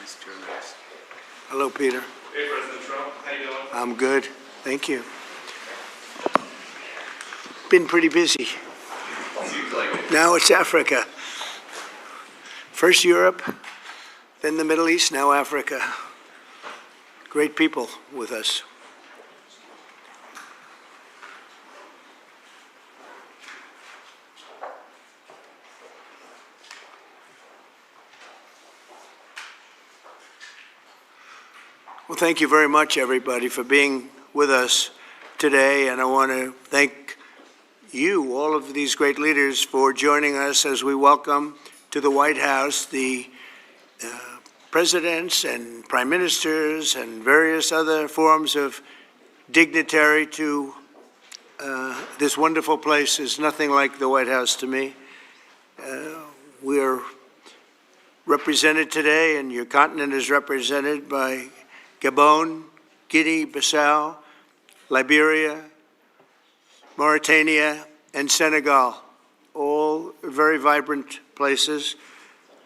He's journalist. Hello, Peter. Hey, President Trump. How you doing? I'm good. Thank you. Been pretty busy. Seems like it. Now it's Africa. First Europe, then the Middle East, now Africa. Great people with us. Well, thank you very much, everybody, for being with us today. And I want to thank you, all of these great leaders, for joining us as we welcome to the White House the presidents and prime ministers and various other forms of dignitary to this wonderful place. Is nothing like the White House to me. We are represented today, and your continent is represented by Gabon, Guinea-Bissau, Liberia, Mauritania, and Senegal, all very vibrant places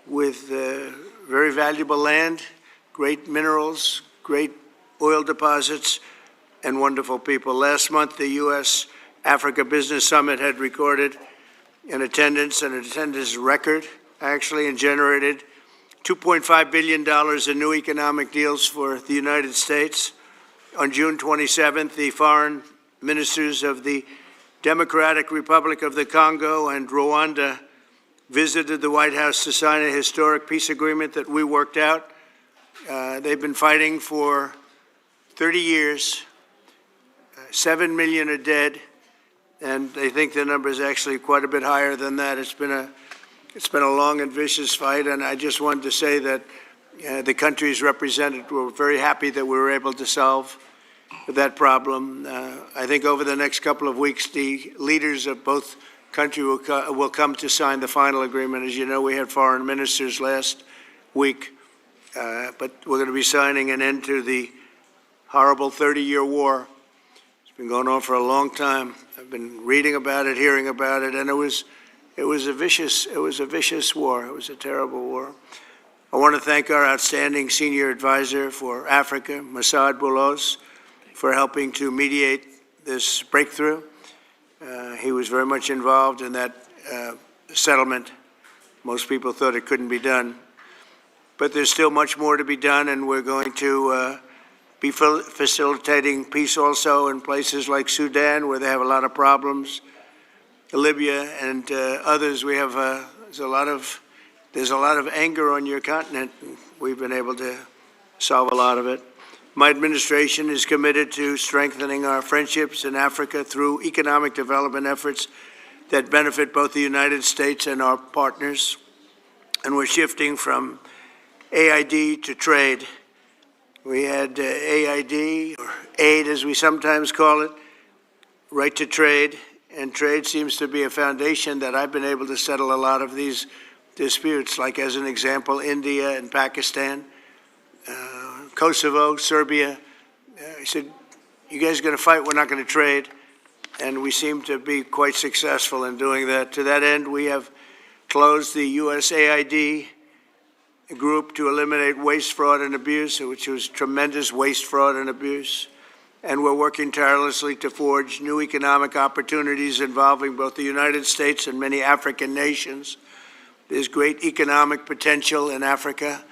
with very valuable land, great minerals, great oil deposits, and wonderful people. Last month, the U.S.-Africa Business Summit had recorded an attendance record, actually, and generated $2.5 billion in new economic deals for the United States. On June 27th, the foreign ministers of the Democratic Republic of the Congo and Rwanda visited the White House to sign a historic peace agreement that we worked out. They've been fighting for 30 years. 7 million are dead, and they think the number is actually quite a bit higher than that. It's been a long and vicious fight, and I just wanted to say that the countries represented were very happy that we were able to solve that problem. I think over the next couple of weeks, the leaders of both countries will come to sign the final agreement. As you know, we had foreign ministers last week, but we're going to be signing an end to the horrible 30-year war. It's been going on for a long time. I've been reading about it, hearing about it, and it was a vicious war. It was a terrible war. I want to thank our outstanding senior advisor for Africa, Masad Boulos, for helping to mediate this breakthrough. He was very much involved in that settlement. Most people thought it couldn't be done. But there's still much more to be done, and we're going to be facilitating peace also in places like Sudan, where they have a lot of problems. Libya and others, we have there's a lot of anger on your continent. We've been able to solve a lot of it. My administration is committed to strengthening our friendships in Africa through economic development efforts that benefit both the United States and our partners. And we're shifting from AID to trade. We had AID, or aid as we sometimes call it, right to trade. And trade seems to be a foundation that I've been able to settle a lot of these disputes, like as an example, India and Pakistan, Kosovo, Serbia. I said, you guys are going to fight, we're not going to trade. And we seem to be quite successful in doing that. To that end, we have closed the USAID group to eliminate waste, fraud, and abuse, which was tremendous waste, fraud, and abuse. And we're working tirelessly to forge new economic opportunities involving both the United States and many African nations. There's great economic potential in Africa,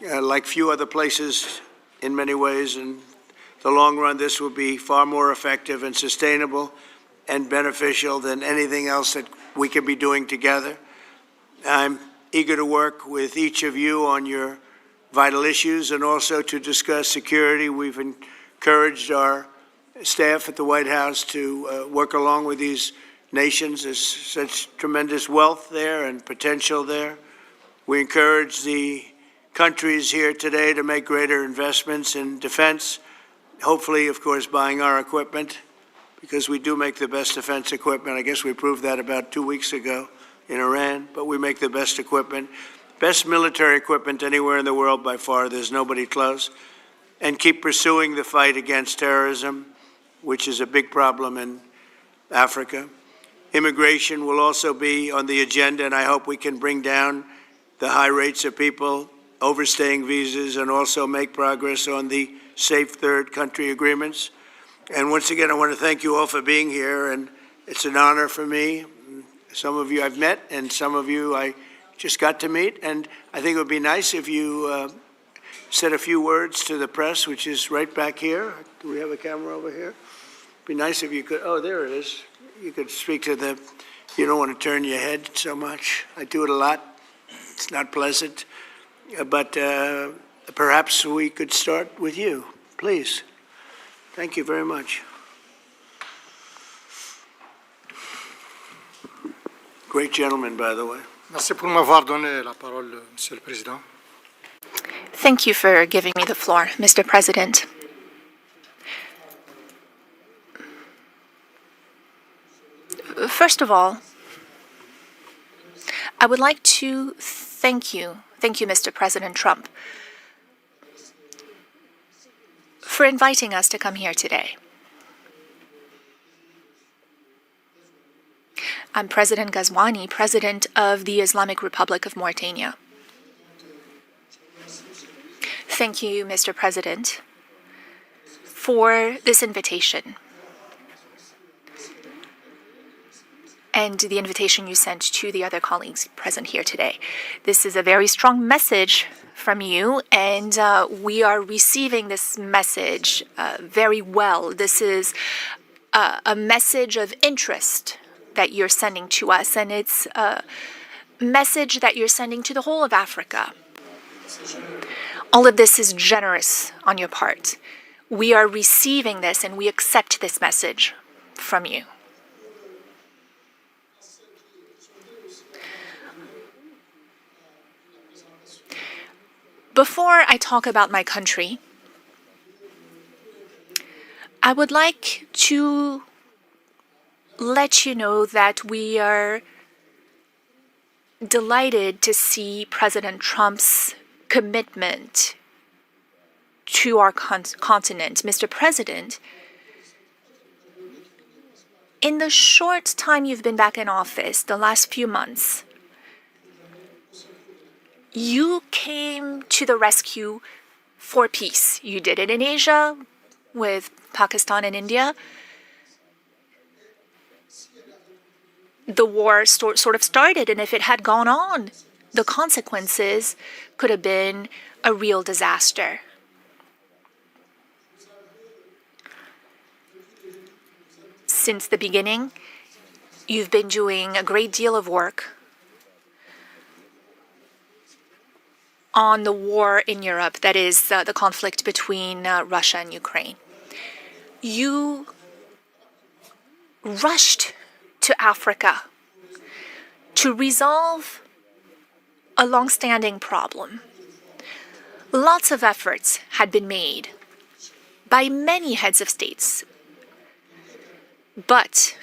like few other places in many ways. In the long run, this will be far more effective and sustainable and beneficial than anything else that we can be doing together. I'm eager to work with each of you on your vital issues and also to discuss security. We've encouraged our staff at the White House to work along with these nations. There's such tremendous wealth there and potential there. We encourage the countries here today to make greater investments in defense, hopefully, of course, buying our equipment, because we do make the best defense equipment. I guess we proved that about 2 weeks ago in Iran, but we make the best equipment, best military equipment anywhere in the world by far. There's nobody close. And keep pursuing the fight against terrorism, which is a big problem in Africa. Immigration will also be on the agenda, and I hope we can bring down the high rates of people overstaying visas and also make progress on the safe third country agreements. And once again, I want to thank you all for being here, and it's an honor for me. Some of you I've met, and some of you I just got to meet, and I think it would be nice if you said a few words to the press, which is right back here. Do we have a camera over here? It'd be nice if you could, oh, there it is. You could speak to the, you don't want to turn your head so much. I do it a lot. It's not pleasant. But perhaps we could start with you, please. Thank you very much. Great gentleman, by the way. Merci pour m'avoir donné la parole, Monsieur le Président. Thank you for giving me the floor, Mr. President. First of all, I would like to thank you, Mr. President Trump, for inviting us to come here today. I'm President Ghazouani, President of the Islamic Republic of Mauritania. Thank you, Mr. President, for this invitation and the invitation you sent to the other colleagues present here today. This is a very strong message from you, and we are receiving this message very well. This is a message of interest that you're sending to us, and it's a message that you're sending to the whole of Africa. All of this is generous on your part. We are receiving this, and we accept this message from you. Before I talk about my country, I would like to let you know that we are delighted to see President Trump's commitment to our continent. Mr. President, in the short time you've been back in office, the last few months, you came to the rescue for peace. You did it in Asia with Pakistan and India. The war sort of started, and if it had gone on, the consequences could have been a real disaster. Since the beginning, you've been doing a great deal of work on the war in Europe, that is the conflict between Russia and Ukraine. You rushed to Africa to resolve a long-standing problem. Lots of efforts had been made by many heads of states, but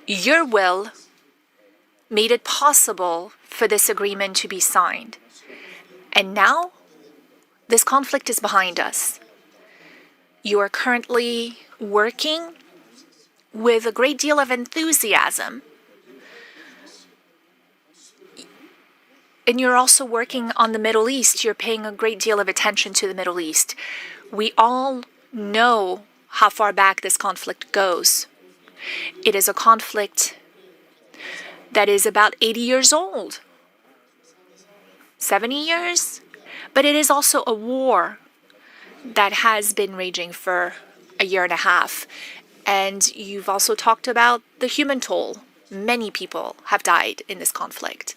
your will made it possible for this agreement to be signed. And now, this conflict is behind us. You are currently working with a great deal of enthusiasm. And you're also working on the Middle East. You're paying a great deal of attention to the Middle East. We all know how far back this conflict goes. It is a conflict that is about 80 years old. 70 years, but it is also a war that has been raging for a year and a half. And you've also talked about the human toll. Many people have died in this conflict.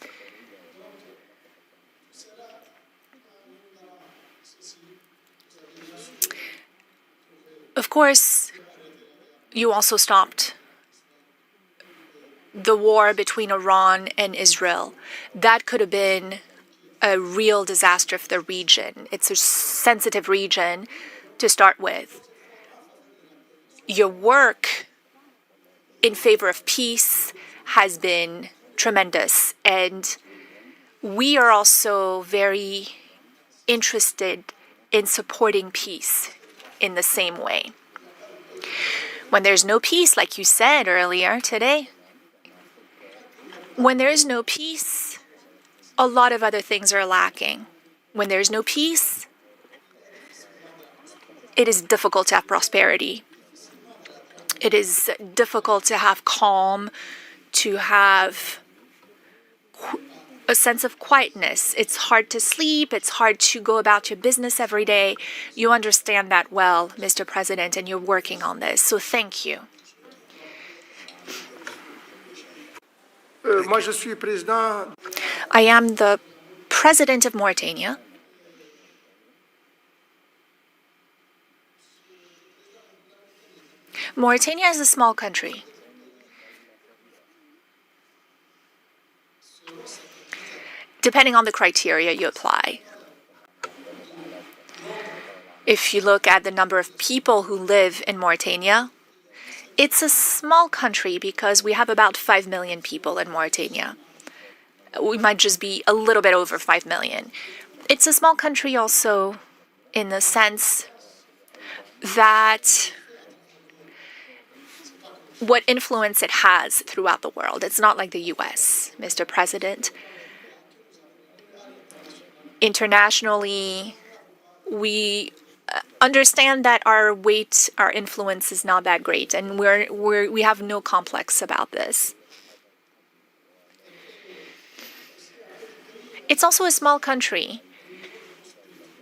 Of course, you also stopped the war between Iran and Israel. That could have been a real disaster for the region. It's a sensitive region to start with. Your work in favor of peace has been tremendous, and we are also very interested in supporting peace in the same way. When there's no peace, like you said earlier today, when there is no peace, a lot of other things are lacking. When there's no peace, it is difficult to have prosperity. It is difficult to have calm, to have a sense of quietness. It's hard to sleep. It's hard to go about your business every day. You understand that well, Mr. President, and you're working on this. So thank you. Moi, je suis président. I am the president of Mauritania. Mauritania is a small country. Depending on the criteria you apply. If you look at the number of people who live in Mauritania, it's a small country because we have about 5 million people in Mauritania. We might just be a little bit over 5 million. It's a small country also in the sense that what influence it has throughout the world. It's not like the US, Mr. President. Internationally, we understand that our weight, our influence is not that great, and we have no complex about this. It's also a small country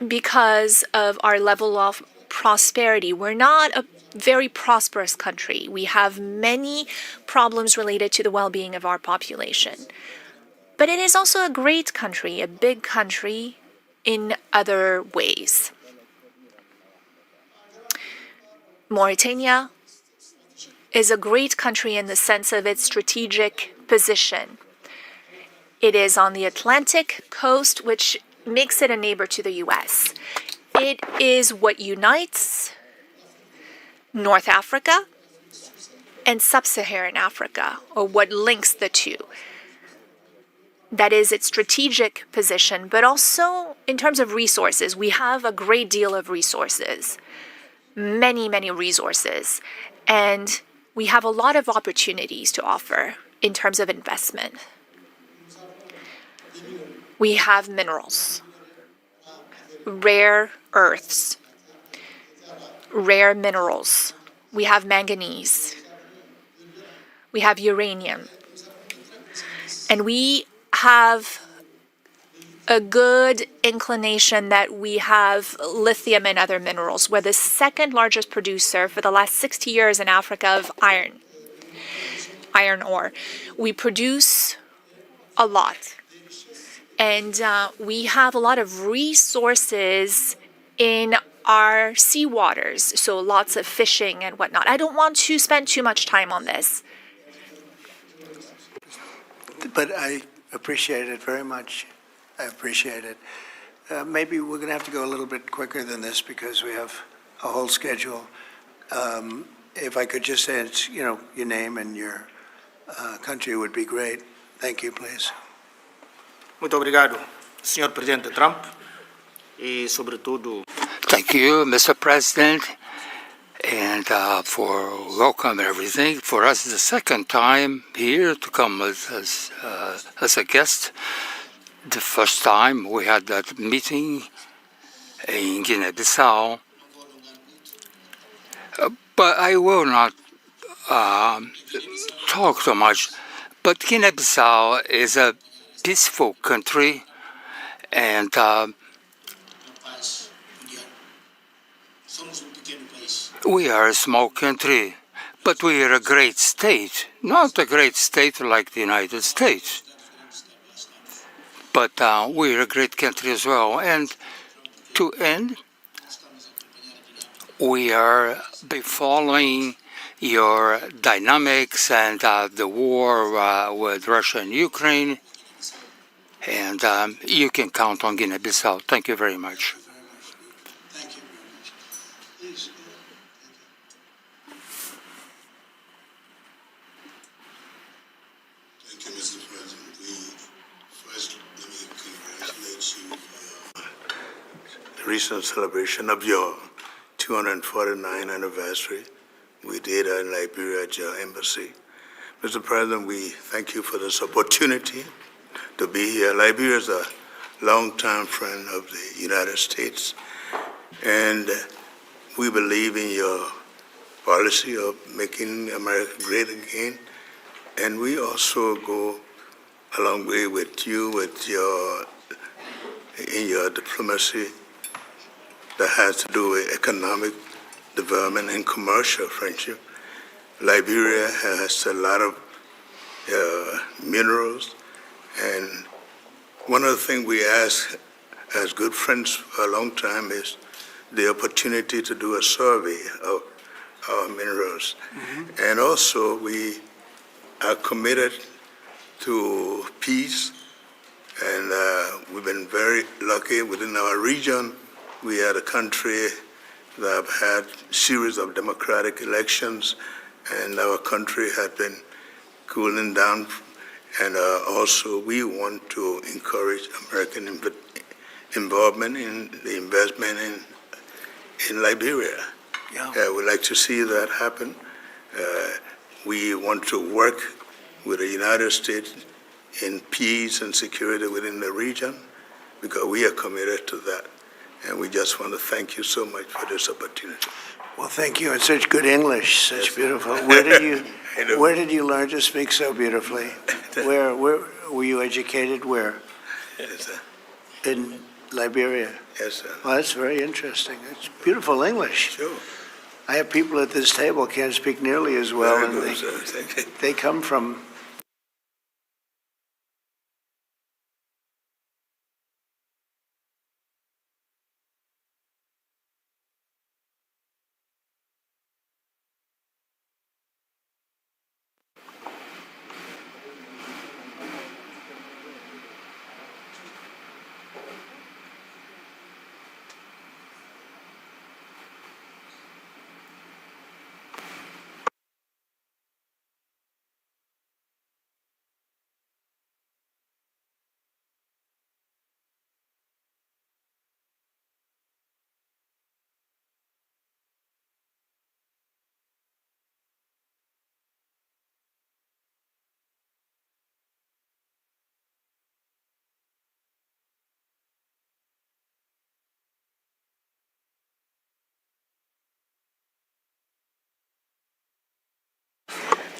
because of our level of prosperity. We're not a very prosperous country. We have many problems related to the well-being of our population. But it is also a great country, a big country in other ways. Mauritania is a great country in the sense of its strategic position. It is on the Atlantic coast, which makes it a neighbor to the US. It is what unites North Africa and Sub-Saharan Africa, or what links the two. That is its strategic position, but also in terms of resources. We have a great deal of resources, many, many resources, and we have a lot of opportunities to offer in terms of investment. We have minerals, rare earths, rare minerals. We have manganese. We have uranium. And we have a good inclination that we have lithium and other minerals. We're the second largest producer for the last 60 years in Africa of iron ore. We produce a lot. And we have a lot of resources in our seawaters, so lots of fishing and whatnot. I don't want to spend too much time on this. But I appreciate it very much. I appreciate it. Maybe we're going to have to go a little bit quicker than this because we have a whole schedule. If I could just say it's, your name and your country would be great. Thank you, please. Muito obrigado, Sr. Presidente Trump, e sobretudo. Thank you, Mr. President, and for welcome everything. For us, it's the second time here to come as a guest. The first time we had that meeting in Guinea-Bissau, but I will not talk too much. But Guinea-Bissau is a peaceful country, and we are a small country, but we are a great state. Not a great state like the United States, but we are a great country as well. And to end, we are following your dynamics and the war with Russia and Ukraine. And you can count on Guinea-Bissau. Thank you very much. Thank you very much. Please. Thank you, Mr. President. First, let me congratulate you for the recent celebration of your 249th anniversary. We did in Liberia at your embassy. Mr. President, we thank you for this opportunity to be here. Liberia is a longtime friend of the United States, and we believe in your policy of making America great again. And we also go a long way with you in your diplomacy that has to do with economic development and commercial friendship. Liberia has a lot of minerals, and one of the things we ask as good friends for a long time is the opportunity to do a survey of our minerals. And also we are committed to peace, and we've been very lucky within our region. We are a country that have had a series of democratic elections, and our country has been cooling down. And also we want to encourage American involvement in the investment in Liberia. We'd like to see that happen. We want to work with the United States in peace and security within the region, because we are committed to that. And we just want to thank you so much for this opportunity. Well, thank you, and such good English, such beautiful. Where did you learn to speak so beautifully? Where were you educated? Where? Yes, sir. In Liberia. Yes, sir. Well, that's very interesting. It's beautiful English. Sure. I have people at this table can't speak nearly as well, Very and good, sir. Thank you. they come from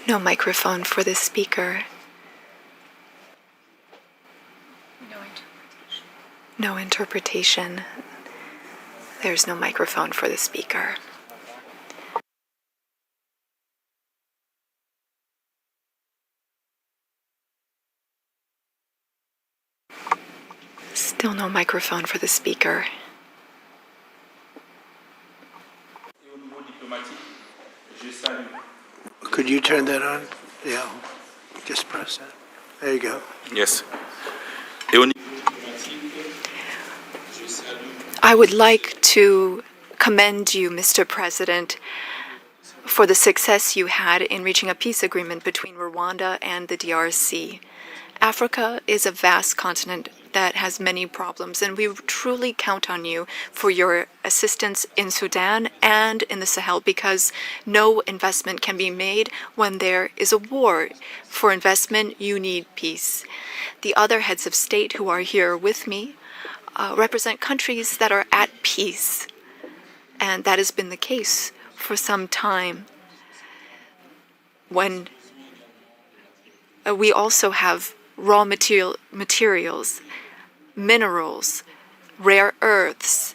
No microphone for the speaker. No interpretation. There's no microphone for the speaker. Still no microphone for the speaker. Could you turn that on? Yeah, just press that. There you go. Yes. I would like to commend you, Mr. President, for the success you had in reaching a peace agreement between Rwanda and the DRC. Africa is a vast continent that has many problems, and we truly count on you for your assistance in Sudan and in the Sahel, because no investment can be made when there is a war. For investment, you need peace. The other heads of state who are here with me represent countries that are at peace, and that has been the case for some time. When we also have raw materials, minerals, rare earths.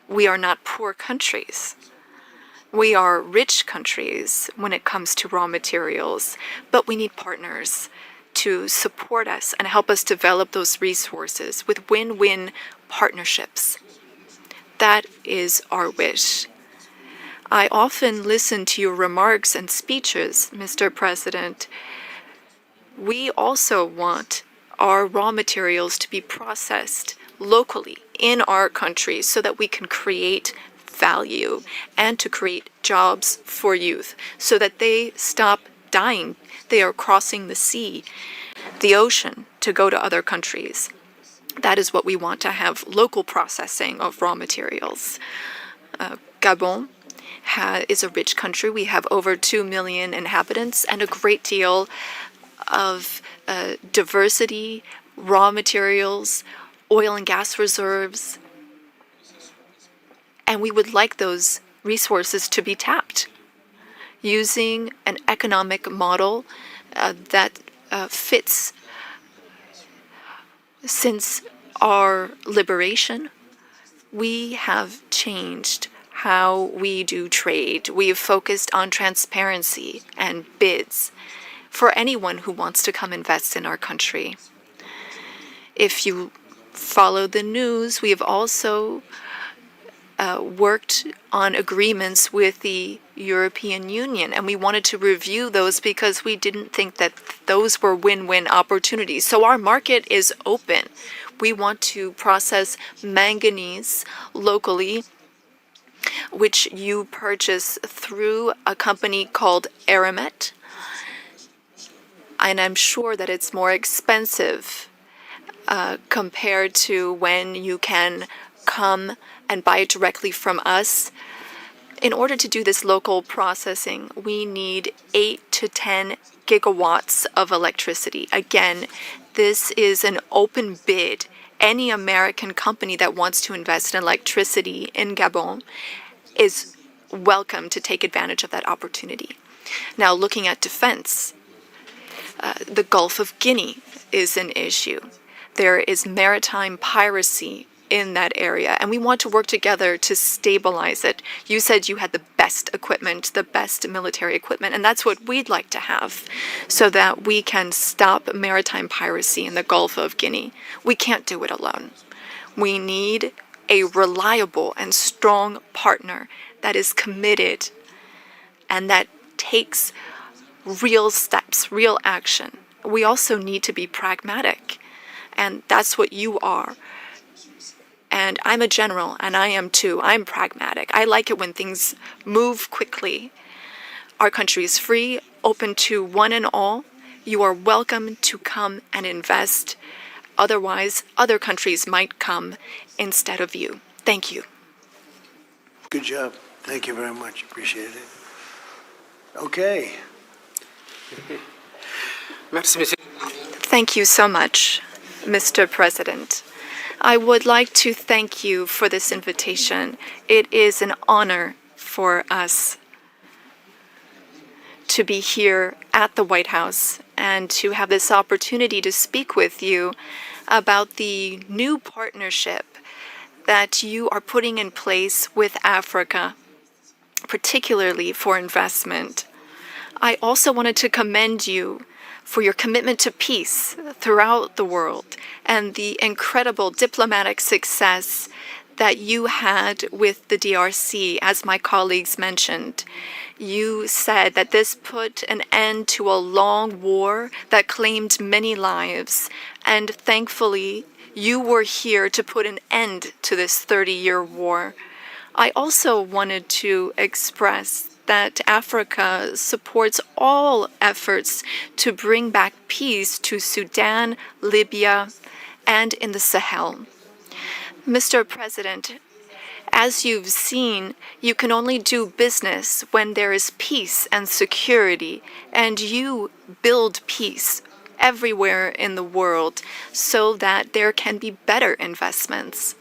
We are not poor countries. We are rich countries when it comes to raw materials, but we need partners to support us and help us develop those resources with win-win partnerships. That is our wish. I often listen to your remarks and speeches, Mr. President. We also want our raw materials to be processed locally in our country so that we can create value and to create jobs for youth so that they stop dying. They are crossing the sea, the ocean, to go to other countries. That is what we want, to have local processing of raw materials. Gabon is a rich country. We have over 2 million inhabitants and a great deal of diversity, raw materials, oil and gas reserves, and we would like those resources to be tapped using an economic model that fits. Since our liberation, we have changed how we do trade. We have focused on transparency and bids for anyone who wants to come invest in our country. If you follow the news, we have also worked on agreements with the European Union, and we wanted to review those because we didn't think that those were win-win opportunities. So our market is open. We want to process manganese locally, which you purchase through a company called Aramet. And I'm sure that it's more expensive compared to when you can come and buy it directly from us. In order to do this local processing, we need 8 to 10 gigawatts of electricity. Again, this is an open bid. Any American company that wants to invest in electricity in Gabon is welcome to take advantage of that opportunity. Now, looking at defense, the Gulf of Guinea is an issue. There is maritime piracy in that area, and we want to work together to stabilize it. You said you had the best equipment, the best military equipment, and that's what we'd like to have so that we can stop maritime piracy in the Gulf of Guinea. We can't do it alone. We need a reliable and strong partner that is committed and that takes real steps, real action. We also need to be pragmatic, and that's what you are. And I'm a general, and I am too. I'm pragmatic. I like it when things move quickly. Our country is free, open to one and all. You are welcome to come and invest. Otherwise, other countries might come instead of you. Thank you. Good job. Thank you very much. Appreciate it. Okay. Thank you so much, Mr. President. I would like to thank you for this invitation. It is an honor for us to be here at the White House and to have this opportunity to speak with you about the new partnership that you are putting in place with Africa, particularly for investment. I also wanted to commend you for your commitment to peace throughout the world and the incredible diplomatic success that you had with the DRC, as my colleagues mentioned. You said that this put an end to a long war that claimed many lives, and thankfully, you were here to put an end to this 30-year war. I also wanted to express that Africa supports all efforts to bring back peace to Sudan, Libya, and in the Sahel. Mr. President, as you've seen, you can only do business when there is peace and security, and you build peace everywhere in the world so that there can be better investments.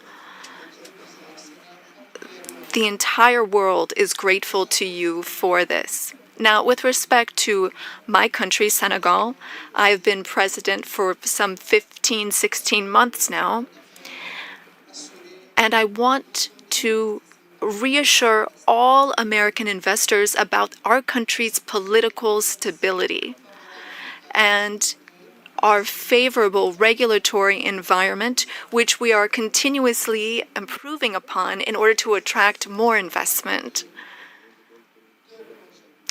The entire world is grateful to you for this. Now, with respect to my country, Senegal, I've been president for some 15, 16 months now, and I want to reassure all American investors about our country's political stability and our favorable regulatory environment, which we are continuously improving upon in order to attract more investment.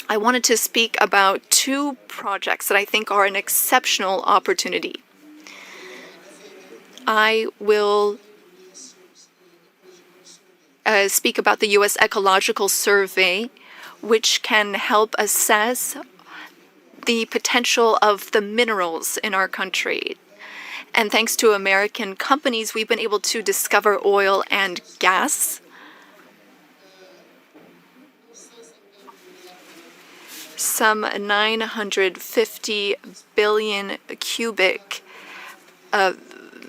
I wanted to speak about two projects that I think are an exceptional opportunity. I will speak about the U.S. Ecological Survey, which can help assess the potential of the minerals in our country. And thanks to American companies, we've been able to discover oil and gas. Some 950 billion cubic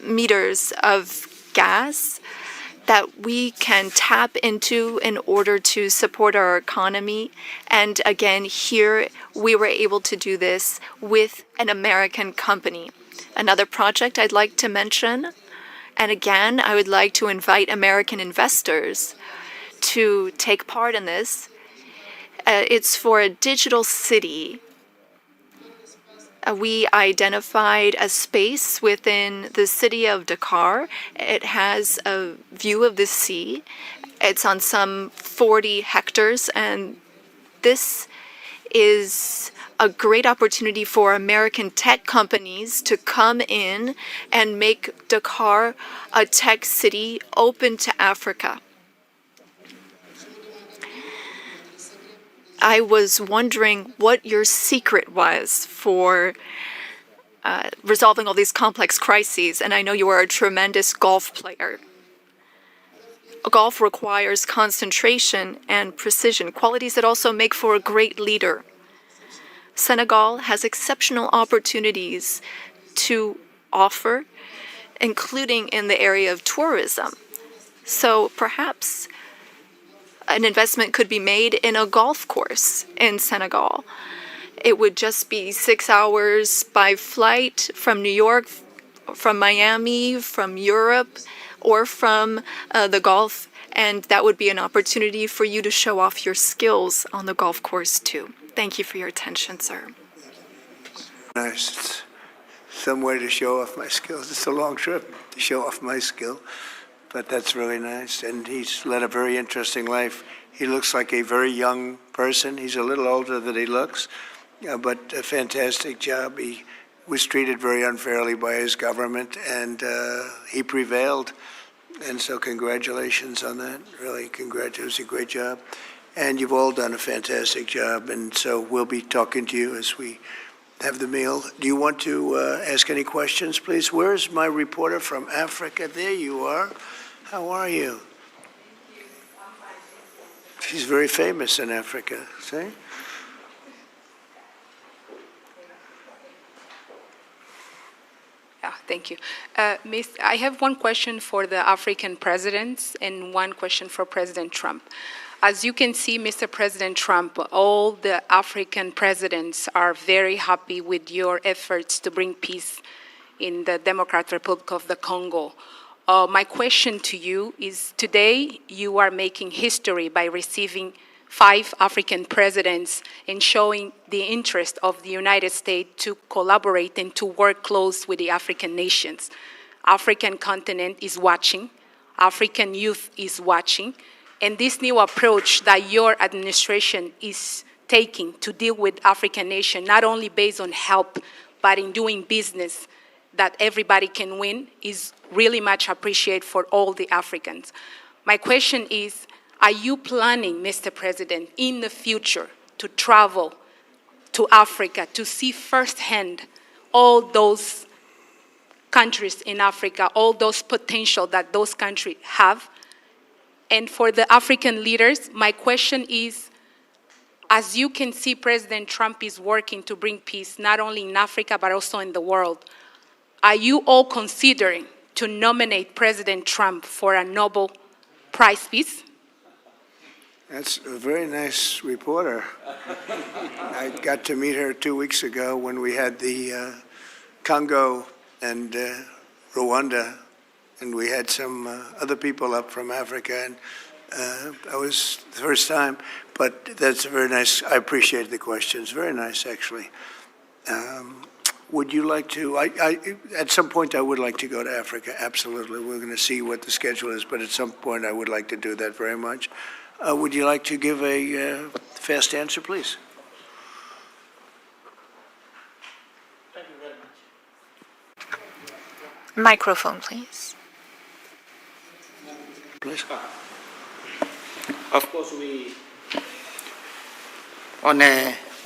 meters of gas that we can tap into in order to support our economy. And again, here we were able to do this with an American company. Another project I'd like to mention, and again, I would like to invite American investors to take part in this. It's for a digital city. We identified a space within the city of Dakar. It has a view of the sea. It's on some 40 hectares, and this is a great opportunity for American tech companies to come in and make Dakar a tech city open to Africa. I was wondering what your secret was for resolving all these complex crises, and I know you are a tremendous golf player. Golf requires concentration and precision, qualities that also make for a great leader. Senegal has exceptional opportunities to offer, including in the area of tourism. So perhaps an investment could be made in a golf course in Senegal. It would just be 6 hours by flight from New York, from Miami, from Europe, or from the Gulf, and that would be an opportunity for you to show off your skills on the golf course too. Thank you for your attention, sir. Nice. It's some way to show off my skills. It's a long trip to show off my skill, but that's really nice. And he's led a very interesting life. He looks like a very young person. He's a little older than he looks, but a fantastic job. He was treated very unfairly by his government, and he prevailed. And so congratulations on that. Really, congratulations. It was a great job. And you've all done a fantastic job. And so we'll be talking to you as we have the meal. Do you want to ask any questions, please? Where's my reporter from Africa? There you are. How are you? She's very famous in Africa, see? Yeah, thank you. Miss, I have one question for the African presidents and one question for President Trump. As you can see, Mr. President Trump, all the African presidents are very happy with your efforts to bring peace in the Democratic Republic of the Congo. My question to you is, today you are making history by receiving 5 African presidents and showing the interest of the United States to collaborate and to work close with the African nations. African continent is watching, African youth is watching, and this new approach that your administration is taking to deal with African nations, not only based on help, but in doing business that everybody can win, is really much appreciated for all the Africans. My question is, are you planning, Mr. President, in the future to travel to Africa to see firsthand all those countries in Africa, all those potential that those countries have? And for the African leaders, my question is, as you can see, President Trump is working to bring peace not only in Africa but also in the world. Are you all considering to nominate President Trump for a Nobel Prize Peace? That's a very nice reporter. I got to meet her 2 weeks ago when we had the Congo and Rwanda, and we had some other people up from Africa, and that was the first time. But that's very nice. I appreciate the questions. Very nice, actually. Would you like to, at some point I would like to go to Africa, absolutely. We're going to see what the schedule is, but at some point I would like to do that very much. Would you like to give a fast answer, please? Thank you very much. Microphone, please. Please. Of course, on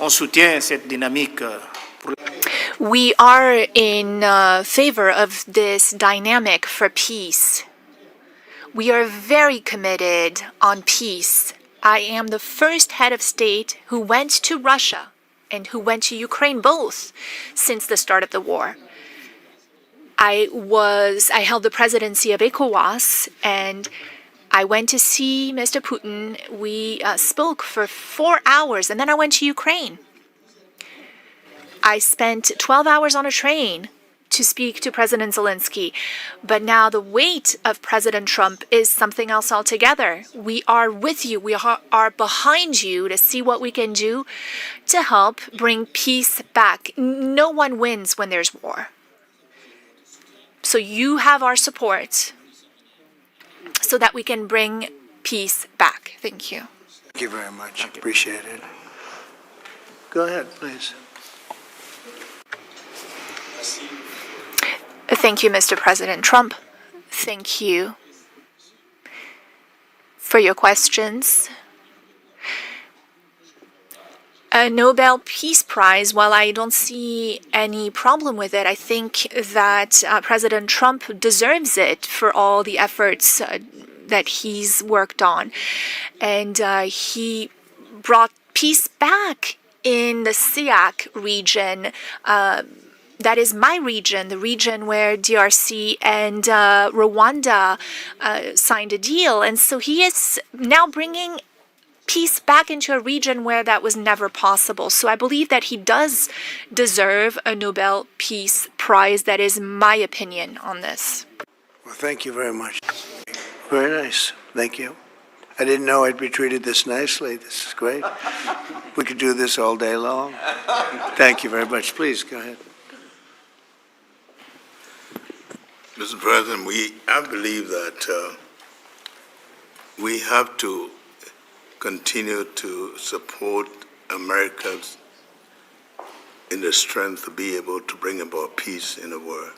soutient cette dynamique. We are in favor of this dynamic for peace. We are very committed on peace. I am the first head of state who went to Russia and who went to Ukraine, both since the start of the war. I held the presidency of ECOWAS, and I went to see Mr. Putin. We spoke for 4 hours, and then I went to Ukraine. I spent 12 hours on a train to speak to President Zelensky. But now the weight of President Trump is something else altogether. We are with you. We are behind you to see what we can do to help bring peace back. No one wins when there's war. So you have our support so that we can bring peace back. Thank you. Thank you very much. Appreciate it. Go ahead, please. Thank you, Mr. President Trump. Thank you for your questions. A Nobel Peace Prize, while I don't see any problem with it, I think that President Trump deserves it for all the efforts that he's worked on. And he brought peace back in the SIAC region. That is my region, the region where DRC and Rwanda signed a deal. And so he is now bringing peace back into a region where that was never possible. So I believe that he does deserve a Nobel Peace Prize. That is my opinion on this. Well, thank you very much. Very nice. Thank you. I didn't know I'd be treated this nicely. This is great. We could do this all day long. Thank you very much. Please, go ahead. Mr. President, I believe that we have to continue to support America in the strength to be able to bring about peace in the world.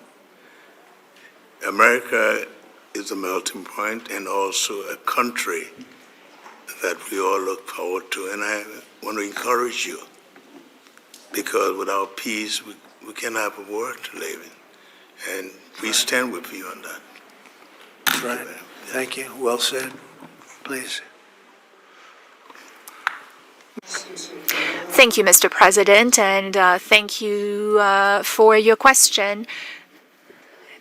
America is a melting point and also a country that we all look forward to. And I want to encourage you, because without peace, we cannot have a world to live in. And we stand with you on that. That's right. Thank you. Well said. Please. Thank you, Mr. President, and thank you for your question.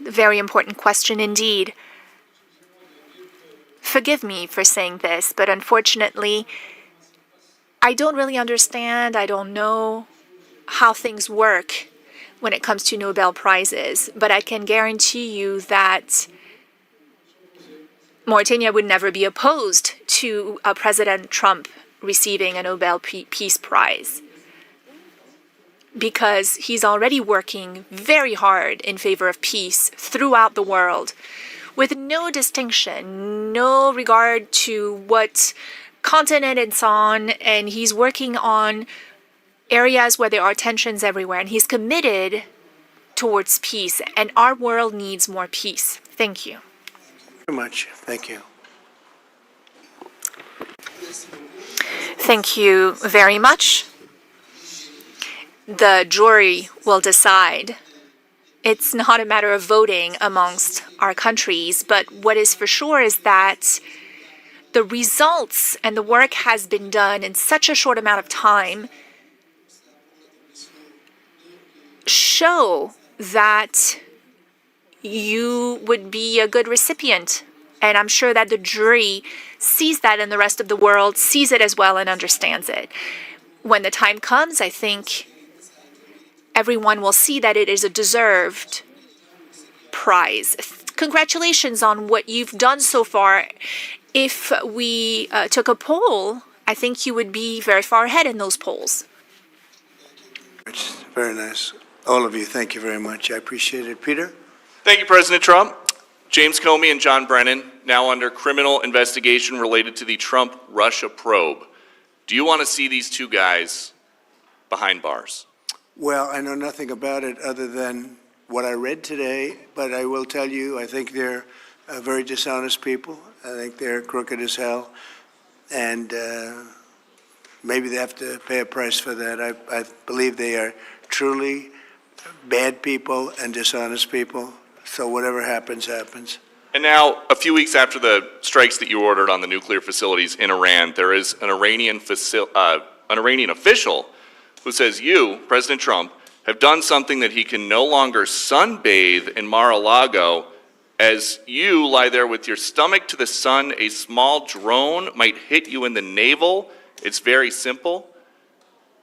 Very important question indeed. Forgive me for saying this, but unfortunately, I don't really understand. I don't know how things work when it comes to Nobel Prizes, but I can guarantee you that Mauritania would never be opposed to President Trump receiving a Nobel Peace Prize, because he's already working very hard in favor of peace throughout the world, with no distinction, no regard to what continent it's on, and he's working on areas where there are tensions everywhere, and he's committed towards peace, and our world needs more peace. Thank you. Very much. Thank you. Thank you very much. The jury will decide. It's not a matter of voting amongst our countries, but what is for sure is that the results and the work has been done in such a short amount of time show that you would be a good recipient. And I'm sure that the jury sees that, and the rest of the world sees it as well and understands it. When the time comes, I think everyone will see that it is a deserved prize. Congratulations on what you've done so far. If we took a poll, I think you would be very far ahead in those polls. It's very nice. All of you, thank you very much. I appreciate it. Peter? Thank you, President Trump. James Comey and John Brennan, now under criminal investigation related to the Trump-Russia probe. Do you want to see these two guys behind bars? Well, I know nothing about it other than what I read today, but I will tell you, I think they're very dishonest people. I think they're crooked as hell, and maybe they have to pay a price for that. I believe they are truly bad people and dishonest people, so whatever happens, happens. And now, a few weeks after the strikes that you ordered on the nuclear facilities in Iran, there is an Iranian official who says you, President Trump, have done something that he can no longer sunbathe in Mar-a-Lago. As you lie there with your stomach to the sun, a small drone might hit you in the navel. It's very simple.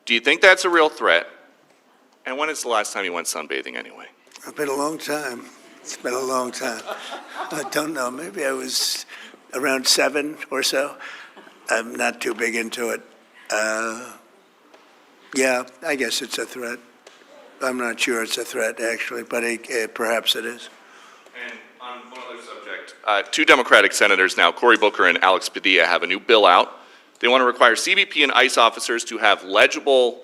Do you think that's a real threat? And when is the last time you went sunbathing anyway? It's been a long time. It's been a long time. I don't know. Maybe I was around 7 or so. I'm not too big into it. Yeah, I guess it's a threat. I'm not sure it's a threat, actually, but perhaps it is. And on one other subject, two Democratic senators now, Cory Booker and Alex Padilla, have a new bill out. They want to require CBP and ICE officers to have legible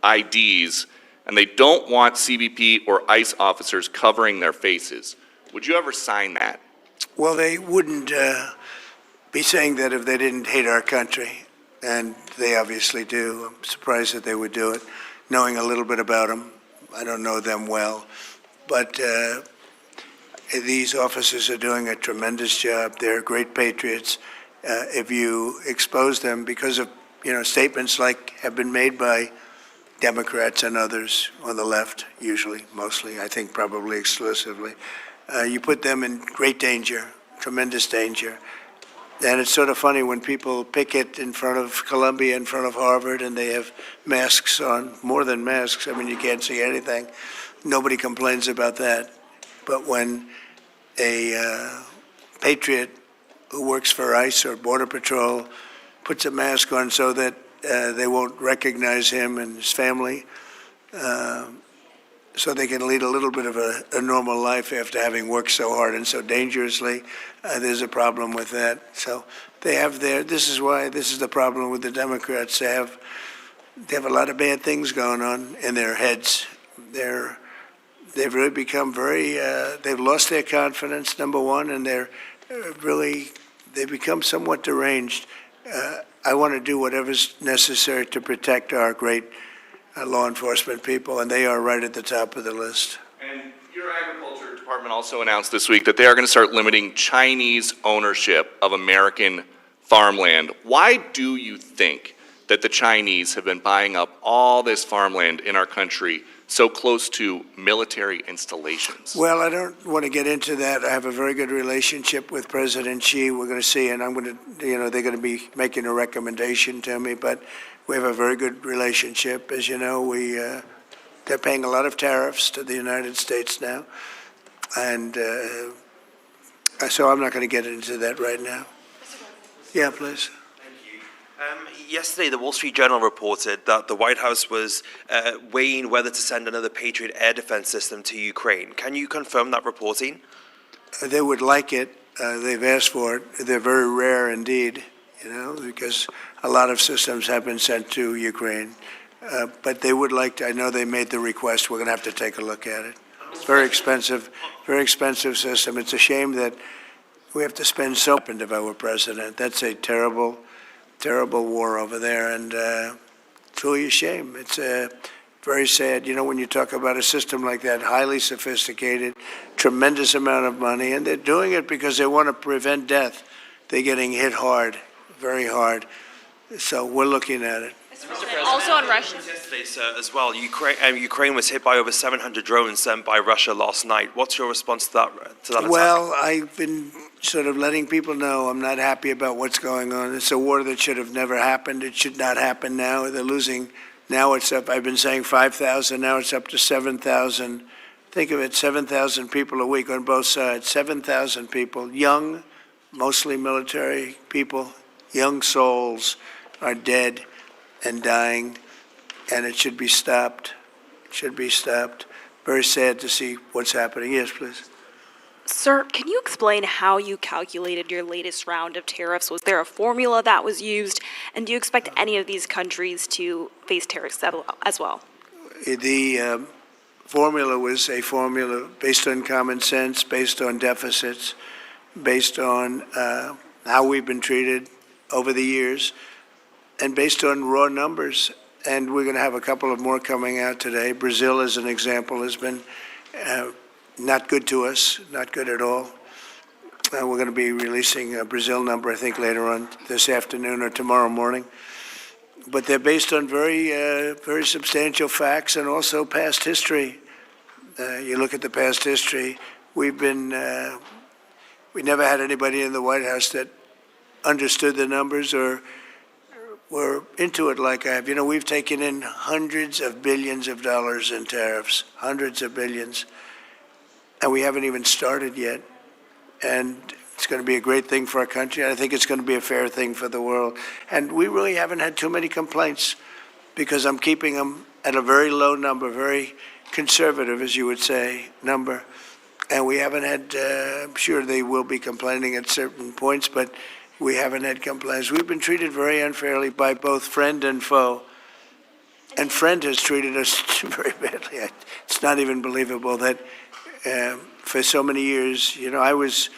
IDs, and they don't want CBP or ICE officers covering their faces. Would you ever sign that? Well, they wouldn't be saying that if they didn't hate our country, and they obviously do. I'm surprised that they would do it, knowing a little bit about them. I don't know them well, but these officers are doing a tremendous job. They're great patriots. If you expose them because of, statements like have been made by Democrats and others on the left, usually, mostly, I think probably exclusively, you put them in great danger, tremendous danger. And it's sort of funny when people picket in front of Columbia, in front of Harvard, and they have masks on, more than masks. I mean, you can't see anything. Nobody complains about that. But when a patriot who works for ICE or Border Patrol puts a mask on so that they won't recognize him and his family, so they can lead a little bit of a normal life after having worked so hard and so dangerously, there's a problem with that. So they have this is the problem with the Democrats. They have a lot of bad things going on in their heads. They've really become they've lost their confidence, number one, and they've become somewhat deranged. I want to do whatever's necessary to protect our great law enforcement people, and they are right at the top of the list. And your agriculture department also announced this week that they are going to start limiting Chinese ownership of American farmland. Why do you think that the Chinese have been buying up all this farmland in our country so close to military installations? Well, I don't want to get into that. I have a very good relationship with President Xi. We're going to see, and I'm going to, they're going to be making a recommendation to me, but we have a very good relationship. As you know, they're paying a lot of tariffs to the United States now, and so I'm not going to get into that right now. Yeah, please. Yesterday, the Wall Street Journal reported that the White House was weighing whether to send another Patriot air defense system to Ukraine. Can you confirm that reporting? They would like it. They've asked for it. They're very rare indeed, because a lot of systems have been sent to Ukraine. But they would like to. I know they made the request. We're going to have to take a look at it. It's very expensive system. It's a shame that we have to spend so much if I were president. That's a terrible war over there, and it's really a shame. It's very sad. When you talk about a system like that, highly sophisticated, tremendous amount of money, and they're doing it because they want to prevent death. They're getting hit hard, very hard. So we're looking at it. Also on Russia. Yesterday, sir, as well, Ukraine was hit by over 700 drones sent by Russia last night. What's your response to that attack? Well, I've been sort of letting people know I'm not happy about what's going on. It's a war that should have never happened. It should not happen now. They're losing. Now it's up. I've been saying 5,000. Now it's up to 7,000. Think of it, 7,000 people a week on both sides. 7,000 people, young, mostly military people, young souls are dead and dying, and it should be stopped. It should be stopped. Very sad to see what's happening. Yes, please. Sir, can you explain how you calculated your latest round of tariffs? Was there a formula that was used? And do you expect any of these countries to face tariffs as well? The formula was a formula based on common sense, based on deficits, based on how we've been treated over the years, and based on raw numbers. And we're going to have a couple of more coming out today. Brazil, as an example, has been not good to us, not good at all. We're going to be releasing a Brazil number, I think, later on this afternoon or tomorrow morning. but they're based on very substantial facts and also past history. You look at the past history, we never had anybody in the White House that understood the numbers or were into it like I have. You know, we've taken in hundreds of billions of dollars in tariffs, hundreds of billions, and we haven't even started yet. And it's going to be a great thing for our country. I think it's going to be a fair thing for the world. And we really haven't had too many complaints because I'm keeping them at a very low number, very conservative, as you would say, number. And we haven't had, I'm sure they will be complaining at certain points, but we haven't had complaints. We've been treated very unfairly by both friend and foe. And friend has treated us very badly. It's not even believable that for so many years, you know, I was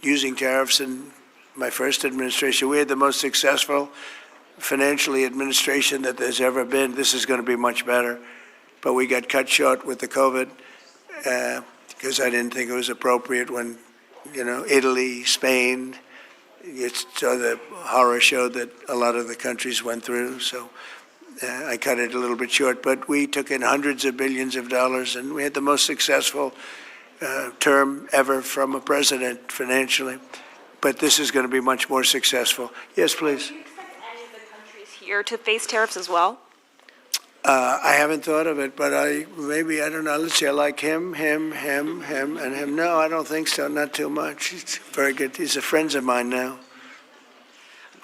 using tariffs in my first administration. We had the most successful financially administration that there's ever been. This is going to be much better. But we got cut short with the COVID because I didn't think it was appropriate when, you know, Italy, Spain, you saw the horror show that a lot of the countries went through. So I cut it a little bit short. But we took in hundreds of billions of dollars, and we had the most successful term ever from a president financially. But this is going to be much more successful. Yes, please. Do you expect any of the countries here to face tariffs as well? I haven't thought of it, but I don't know. Let's see, I like him, and him. No, I don't think so, not too much. It's very good. He's a friend of mine now.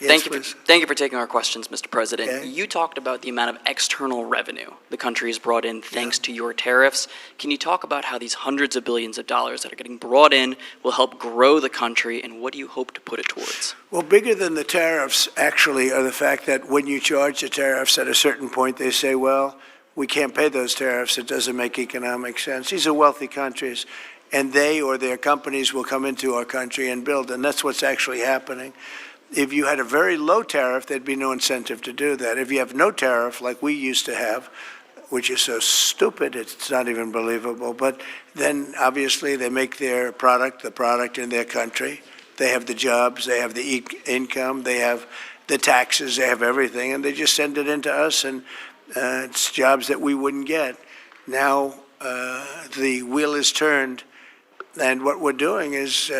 Yes, Thank you for taking our questions, Mr. President. Okay. You talked about the amount of external revenue the country has brought in thanks to your tariffs. Can you talk about how these hundreds of billions of dollars that are getting brought in will help grow the country, and what do you hope to put it towards? Well, bigger than the tariffs, actually, are the fact that when you charge the tariffs at a certain point, they say, well, we can't pay those tariffs. It doesn't make economic sense. These are wealthy countries, and they or their companies will come into our country and build, and that's what's actually happening. If you had a very low tariff, there'd be no incentive to do that. If you have no tariff, like we used to have, which is so stupid, it's not even believable, but then obviously they make their product, the product in their country. They have the jobs, they have the income, they have the taxes, they have everything, and they just send it into us, and it's jobs that we wouldn't get. Now the wheel is turned. And what we're doing is,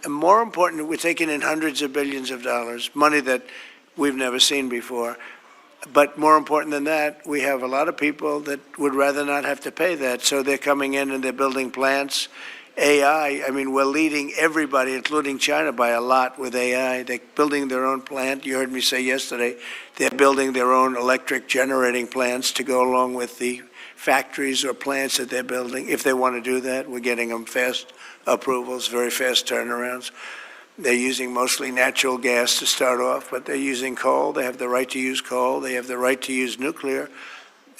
more important, we're taking in hundreds of billions of dollars, money that we've never seen before. But more important than that, we have a lot of people that would rather not have to pay that. So they're coming in and they're building plants. AI, we're leading everybody, including China, by a lot with AI. They're building their own plant. You heard me say yesterday, they're building their own electric generating plants to go along with the factories or plants that they're building. If they want to do that, we're getting them fast approvals, very fast turnarounds. They're using mostly natural gas to start off, but they're using coal. They have the right to use coal. They have the right to use nuclear.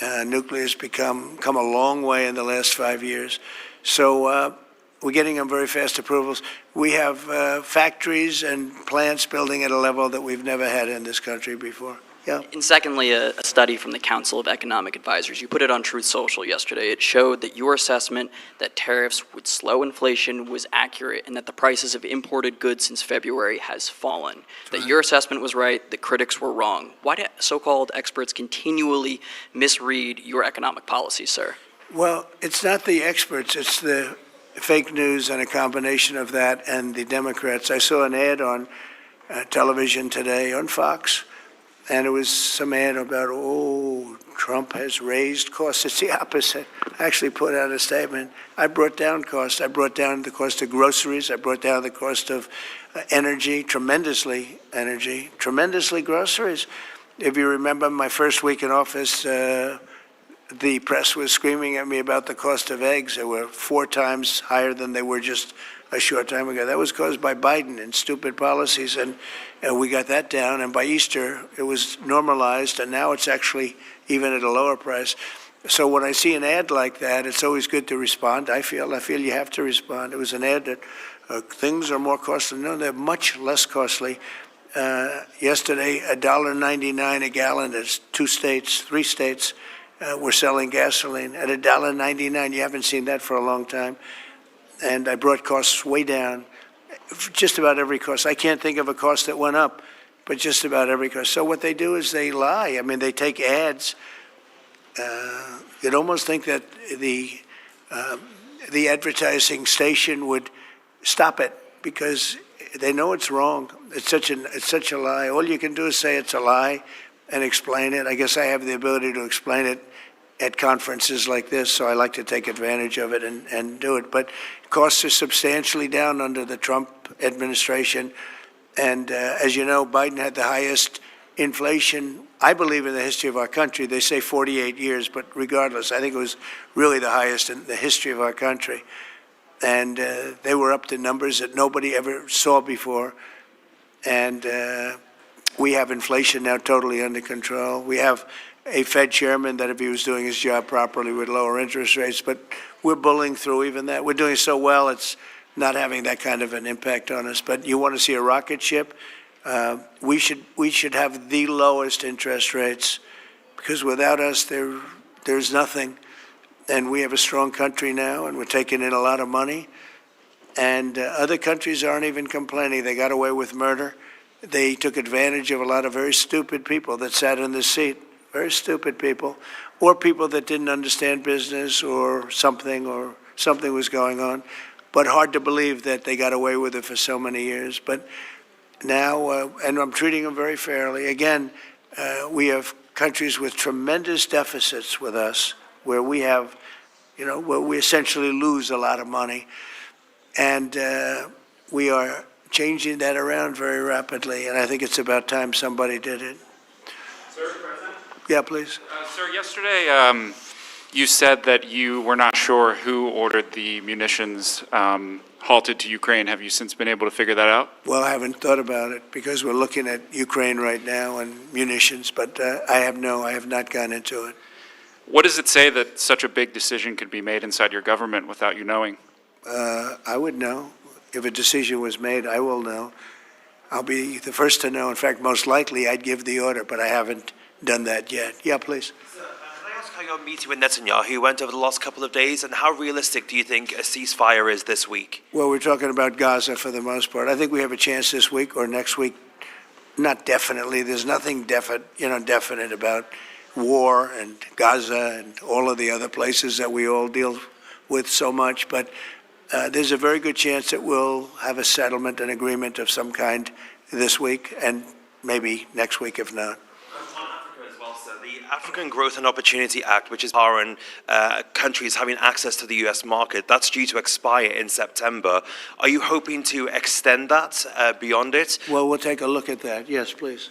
Nuclear's come a long way in the last 5 years. So we're getting them very fast approvals. We have factories and plants building at a level that we've never had in this country before. Yeah. And secondly, a study from the Council of Economic Advisors. You put it on Truth Social yesterday. It showed that your assessment that tariffs would slow inflation was accurate and that the prices of imported goods since February has fallen. That your assessment was right, the critics were wrong. Why do so-called experts continually misread your economic policies, sir? Well, it's not the experts. It's the fake news and a combination of that and the Democrats. I saw an ad on television today on Fox, and it was some ad about, Trump has raised costs. It's the opposite. I actually put out a statement. I brought down costs. I brought down the cost of groceries. I brought down the cost of energy, tremendously groceries. If you remember my first week in office, the press was screaming at me about the cost of eggs. They were 4 times higher than they were just a short time ago. That was caused by Biden and stupid policies, and we got that down. And by Easter, it was normalized, and now it's actually even at a lower price. So when I see an ad like that, it's always good to respond. I feel you have to respond. It was an ad that things are more costly. No, they're much less costly. Yesterday, $1.99 a gallon. There's 3 states. We're selling gasoline at $1.99. You haven't seen that for a long time. And I brought costs way down, just about every cost. I can't think of a cost that went up but just about every country. So what they do is they lie. I mean, they take ads. You'd almost think that the advertising station would stop it because they know it's wrong. It's such a lie. All you can do is say it's a lie and explain it. I guess I have the ability to explain it at conferences like this, so I like to take advantage of it and do it. But costs are substantially down under the Trump administration. And as you know, Biden had the highest inflation, I believe, in the history of our country. They say 48 years, but regardless, I think it was really the highest in the history of our country. And they were up to numbers that nobody ever saw before. And we have inflation now totally under control. We have a Fed chairman that, if he was doing his job properly, would lower interest rates. But we're bullying through even that. We're doing so well, it's not having that kind of an impact on us. But you want to see a rocket ship? We should have the lowest interest rates, because without us, there's nothing. And we have a strong country now, and we're taking in a lot of money. And other countries aren't even complaining. They got away with murder. They took advantage of a lot of very stupid people that sat in the seat, very stupid people, or people that didn't understand business or something was going on. But hard to believe that they got away with it for so many years. But now, and I'm treating them very fairly. Again, we have countries with tremendous deficits with us, where we have, where we essentially lose a lot of money. And we are changing that around very rapidly, and I think it's about time somebody did it. Sir, President? Yeah, please. Sir, yesterday you said that you were not sure who ordered the munitions halted to Ukraine. Have you since been able to figure that out? Well, I haven't thought about it because we're looking at Ukraine right now and munitions, but I have not gone into it. What does it say that such a big decision could be made inside your government without you knowing? I would know. If a decision was made, I will know. I'll be the first to know. In fact, most likely I'd give the order, but I haven't done that yet. Yeah, please. Can I ask how your meeting with Netanyahu went over the last couple of days, and how realistic do you think a ceasefire is this week? Well, we're talking about Gaza for the most part. I think we have a chance this week or next week. Not definitely. There's nothing definite about war and Gaza and all of the other places that we all deal with so much, but there's a very good chance that we'll have a settlement, an agreement of some kind this week, and maybe next week if not. The African Growth and Opportunity Act, which is foreign countries having access to the U.S. market, that's due to expire in September. Are you hoping to extend that beyond it? Well, we'll take a look at that. Yes, please.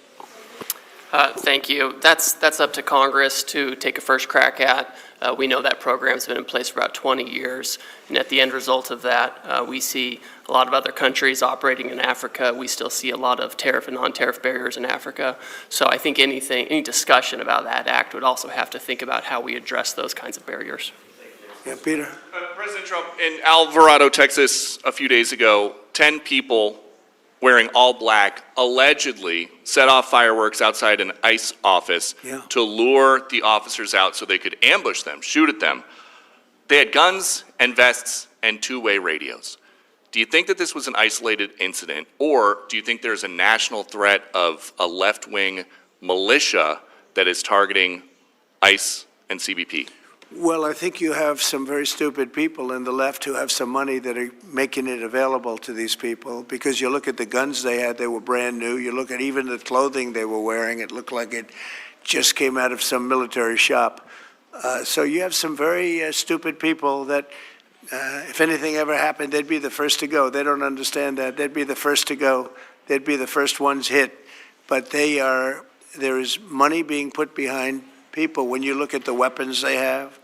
Thank you. That's up to Congress to take a first crack at. We know that program's been in place for about 20 years, and at the end result of that, we see a lot of other countries operating in Africa. We still see a lot of tariff and non-tariff barriers in Africa. So I think any discussion about that act would also have to think about how we address those kinds of barriers. Yeah, Peter. President Trump, in Alvarado, Texas, a few days ago, 10 people wearing all black allegedly set off fireworks outside an ICE office to lure the officers out so they could ambush them, shoot at them. They had guns and vests and two-way radios. Do you think that this was an isolated incident, or do you think there's a national threat of a left-wing militia that is targeting ICE and CBP? Well, I think you have some very stupid people in the left who have some money that are making it available to these people, because you look at the guns they had, they were brand new. You look at even the clothing they were wearing, it looked like it just came out of some military shop. So you have some very stupid people that if anything ever happened, they'd be the first to go. They don't understand that. They'd be the first to go. They'd be the first ones hit. But there is money being put behind people. When you look at the weapons they have,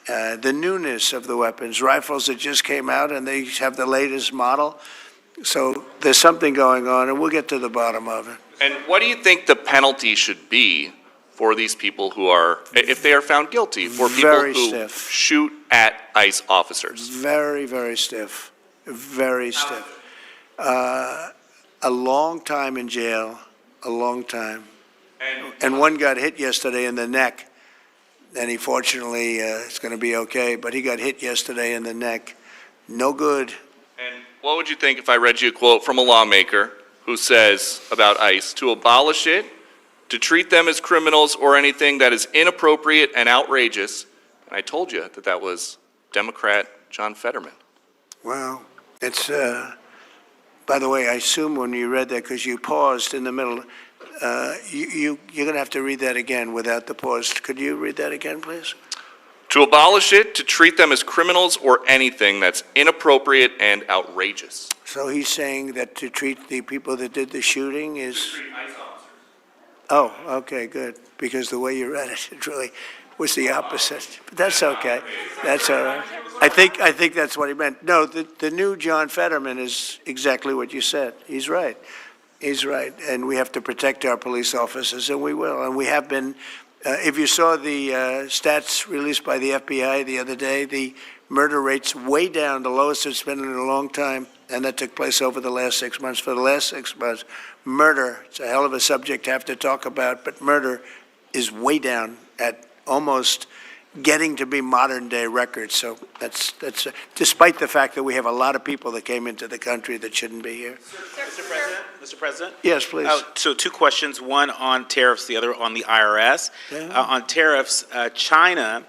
the newness of the weapons, rifles that just came out and they have the latest model. So there's something going on, and we'll get to the bottom of it. And what do you think the penalty should be for these people who are, if they are found guilty, for people Very who stiff. shoot at ICE officers? Very, very stiff. Very stiff. A long time in jail, a long time. And one got hit yesterday in the neck, and he fortunately is going to be okay, but he got hit yesterday in the neck. No good. And what would you think if I read you a quote from a lawmaker who says about ICE to abolish it, to treat them as criminals or anything that is inappropriate and outrageous. And I told you that that was Democrat John Fetterman. Well, it's, by the way, I assume when you read that, because you paused in the middle, you're going to have to read that again without the pause. Could you read that again, please? To abolish it, to treat them as criminals or anything that's inappropriate and outrageous. So he's saying that to treat the people that did the shooting is... Oh, okay, good, because the way you read it, it really was the opposite. But that's okay. That's all right. I think that's what he meant. No, the new John Fetterman is exactly what you said. He's right. He's right. And we have to protect our police officers, and we will. And we have been, if you saw the stats released by the FBI the other day, the murder rate's way down, the lowest it's been in a long time. And that took place over the last 6 months. For the last 6 months, murder, it's a hell of a subject to have to talk about, but murder is way down at almost getting to be modern day records. So that's despite the fact that we have a lot of people that came into the country that shouldn't be here. Mr. President? Yes, please. So two questions, one on tariffs, the other on the IRS. Yeah. On tariffs, China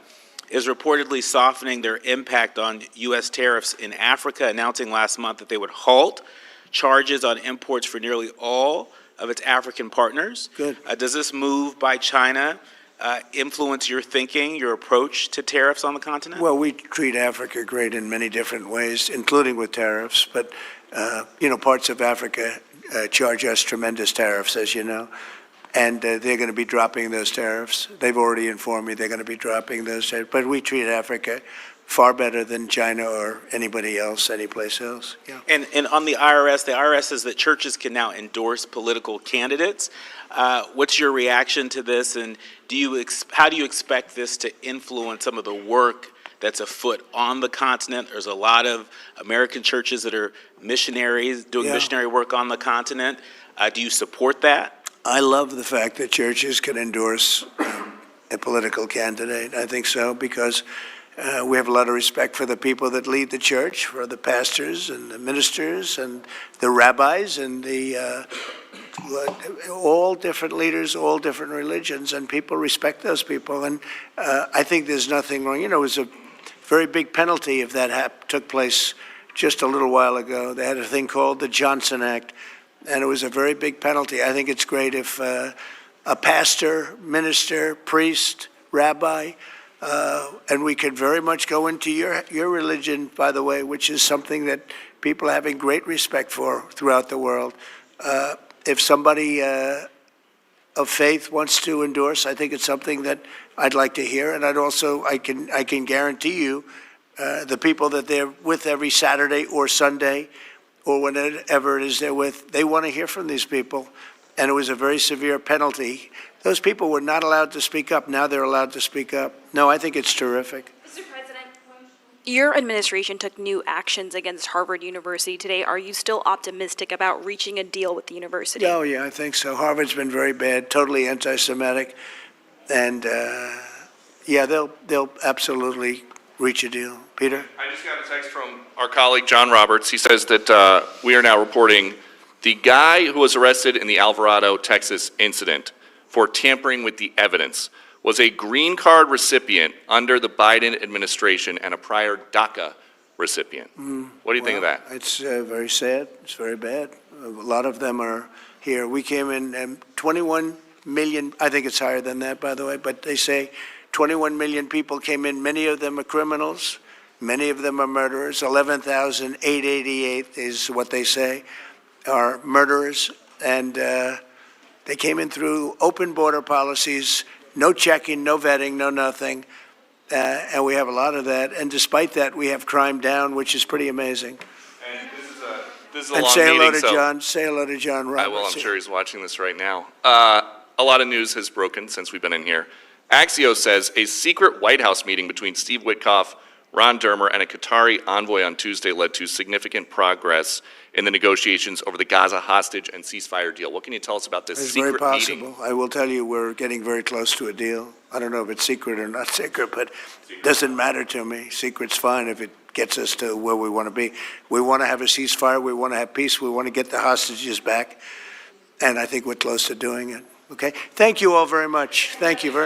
is reportedly softening their impact on U.S. tariffs in Africa, announcing last month that they would halt charges on imports for nearly all of its African partners. Good. Does this move by China influence your thinking, your approach to tariffs on the continent? Well, we treat Africa great in many different ways, including with tariffs. But, parts of Africa charge us tremendous tariffs, as you know. And they're going to be dropping those tariffs. They've already informed me they're going to be dropping those tariffs. But we treat Africa far better than China or anybody else, anyplace else. Yeah. And on the IRS says that churches can now endorse political candidates. What's your reaction to this, and how do you expect this to influence some of the work that's afoot on the continent? There's a lot of American churches that are missionaries doing missionary work on the continent. Do you support that? I love the fact that churches can endorse a political candidate. I think so, because we have a lot of respect for the people that lead the church, for the pastors and the ministers and the rabbis and the all different leaders, all different religions, and people respect those people. And I think there's nothing wrong. It was a very big penalty if that took place just a little while ago. They had a thing called the Johnson Act, and it was a very big penalty. I think it's great if a pastor, minister, priest, rabbi, and we could very much go into your religion, by the way, which is something that people are having great respect for throughout the world. If somebody of faith wants to endorse, I think it's something that I'd like to hear, and I can guarantee you the people that they're with every Saturday or Sunday or whenever it is they're with, they want to hear from these people. And it was a very severe penalty. Those people were not allowed to speak up. Now they're allowed to speak up. No, I think it's terrific. Mr. President, your administration took new actions against Harvard University today. Are you still optimistic about reaching a deal with the university? Oh, yeah, I think so. Harvard's been very bad, totally anti-Semitic. And, they'll absolutely reach a deal. Peter? I just got a text from our colleague John Roberts. He says that we are now reporting the guy who was arrested in the Alvarado, Texas incident for tampering with the evidence was a green card recipient under the Biden administration and a prior DACA recipient. What do you think of that? It's very sad. It's very bad. A lot of them are here. We came in 21 million, I think it's higher than that, by the way, but they say 21 million people came in. Many of them are criminals. Many of them are murderers. 11,888 is what they say are murderers. And they came in through open border policies, no checking, no vetting, no nothing. And we have a lot of that. And despite that, we have crime down, which is pretty amazing. And this is a And long say hello meeting, to so John. Say hello to John Roberts. I will. I'm sure he's watching this right now. A lot of news has broken since we've been in here. Axios says a secret White House meeting between Steve Witkoff, Ron Dermer, and a Qatari envoy on Tuesday led to significant progress in the negotiations over the Gaza hostage and ceasefire deal. What can you tell us about this It's secret very meeting? possible. I will tell you, we're getting very close to a deal. I don't know if it's secret or not secret, but it doesn't matter to me. Secret's fine if it gets us to where we want to be. We want to have a ceasefire. We want to have peace. We want to get the hostages back. And I think we're close to doing it. Okay? Thank you all very much. Thank you very much.